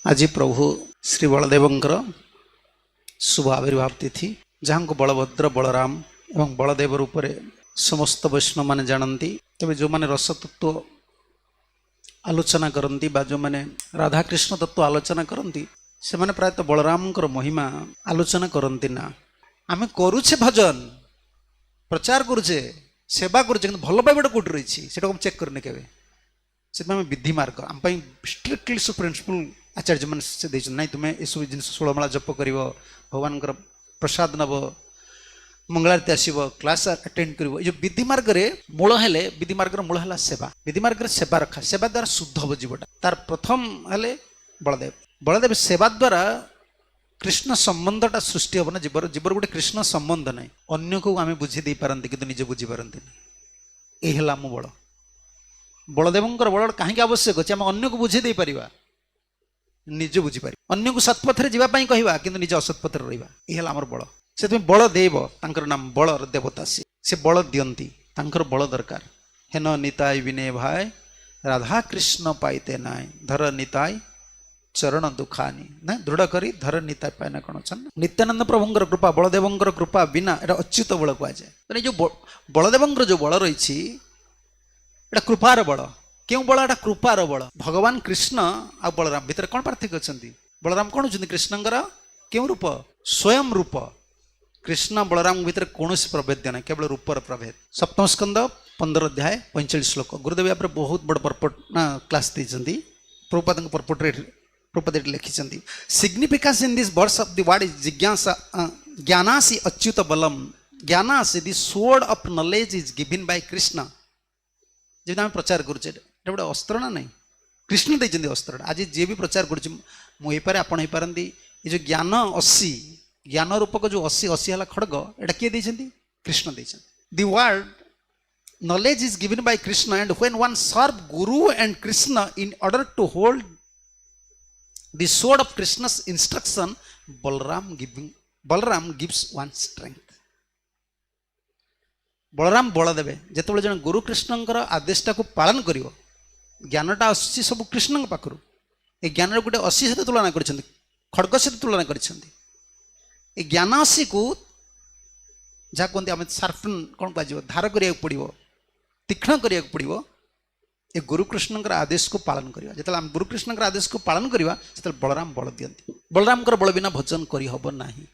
आज प्रभु श्री बलदेवंकर शुभ आविर्भाव तिथि जहाँ को बलभद्र बलराम एवं बलदेव रूप में समस्त वैष्णव माने जानती। तेज जो मैंने रसतत्व आलोचना करती जो मैंने राधाकृष्ण तत्व आलोचना करती से मैंने प्रायतः बलराम महिमा आलोचना करती ना। आम करुचे भजन प्रचार करुचे सेवा करुचे कि भल पाइबाटा कौट रही से चेक करने के विधि मार्ग आम स्ट्रिक्टली सो प्रिंसिपल आचार्य मैंने से नहीं तुम्हें ये सब जिन 16 माला जप कर भगवान प्रसाद नब मंगलारती आसब क्लास अटेंड कर विधि मार्ग मूल हेले विधि मार्ग मूल है सेवा। विधि मार्ग सेवा रखा सेवा द्वारा शुद्ध हम जीवटा तार प्रथम हेले बलदेव बलदेव सेवा द्वारा कृष्ण संबंधटा सृष्टि हम ना जीवर जीवर गोटे कृष्ण संबंध ना अन्य को आम बुझी दे पारती कि निजे बुझी पारती यही आम बल बलदेवंकर बल कहीं आवश्यक अच्छे आम अन्य को बुझे दे पारिबा निजे बुझीपार अन्य को सत्पथरे जावाई कहवा कि निजे असत्पथर रहा यह आमर बल से बलदेव तांकर नाम बल देवता से बल दियंती तांकर बल दरकार हेन निताय विनय भाई राधा कृष्ण पाइते नाय धर निताय चरण दुखानी ना दृढ़ करी धर निताय पाए कौन नित्यानंद प्रभुंर कृपा बलदेवंकर कृपा बिना एटा अच्युत बल कहुए जो बलदेवंकर जो बल रही कृपार बल क्यों बल एटा कृपार बल भगवान कृष्ण आ बलराम भितर कौन पार्थक्य अच्छा बलराम कौन होती कृष्णଙ୍କର क्यों रूप स्वयं रूप कृष्ण बलराम भितर कौन प्रभेद ना केवल रूपर प्रभेद। सप्तम स्कंद 15 अध्याय 45 श्लोक गुरुदेव यहाँ बहुत बड़ पर्पट ना क्लास देती प्रभुपाद प्रभुपाद लिखि significance in this words of the word is जिज्ञासा ज्ञानासी अच्युत बलम ज्ञानासी the sword of knowledge is given by Krishna जब आम प्रचार करुचे गोटे अस्त्र ना नहीं कृष्ण देते अस्त्र आज जी भी प्रचार करुपे आपण हो पारती ये जो ज्ञान 80 ज्ञान रूपक जो 80 है खड़ग एटा किए देते कृष्ण देते the word knowledge is given by Krishna and when one सर्व गुरु and Krishna in order to hold the sword of Krishna's instruction Balaram gives one strength. Balaram बल देवे जिते जन गुरु कृष्णकर आदेशटा को पालन कर ज्ञानटा आसी सब कृष्ण पाखु ये ज्ञान गोटे 80 सहित तुलना कर खड़ग सहित तुलना कर ज्ञान 80 को जहाँ कहते आम सार्फन कौन कह धार करा पड़ो तीक्ष्ण करा पड़ो ये गुरु कृष्णकर आदेश को पालन करवा जो आम गुरु कृष्णकर आदेश को पालन करवा बलराम बल दियंती बलराम बल बिना भजन करहब नहीं।